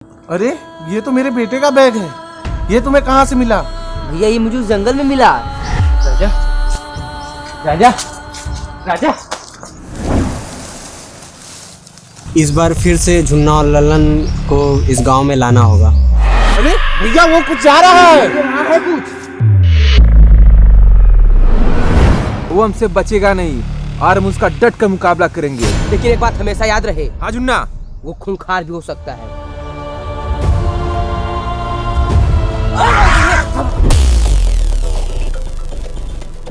अरे ये तो मेरे बेटे का बैग है। ये तुम्हें कहाँ से मिला? भैया ये मुझे उस जंगल में मिला। राजा राजा राजा, इस बार फिर से झुन्ना और ललन को इस गांव में लाना होगा। अरे भैया वो कुछ जा रहा है। वो हमसे बचेगा नहीं और हम उसका डट कर मुकाबला करेंगे। लेकिन एक बात हमेशा याद रहे, हाँ जुन्ना, वो खूंखार भी हो सकता है।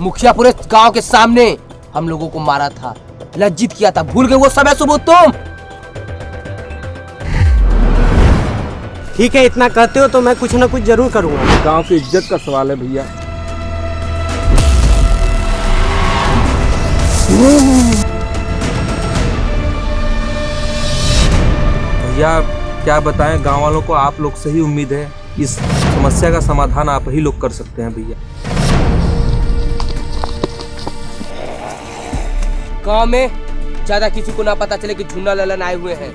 मुखिया पूरे गांव के सामने हम लोगों को मारा था, लज्जित किया था, भूल गए वो समय सुबह तुम? ठीक है, इतना कहते हो तो मैं कुछ ना कुछ जरूर करूंगा। गांव की इज्जत का सवाल है भैया। भैया क्या बताएं, गांव वालों को आप लोग से ही उम्मीद है। इस समस्या का समाधान आप ही लोग कर सकते हैं भैया। गांव में ज्यादा किसी को ना पता चले कि झुन्ना ललन आए हुए हैं।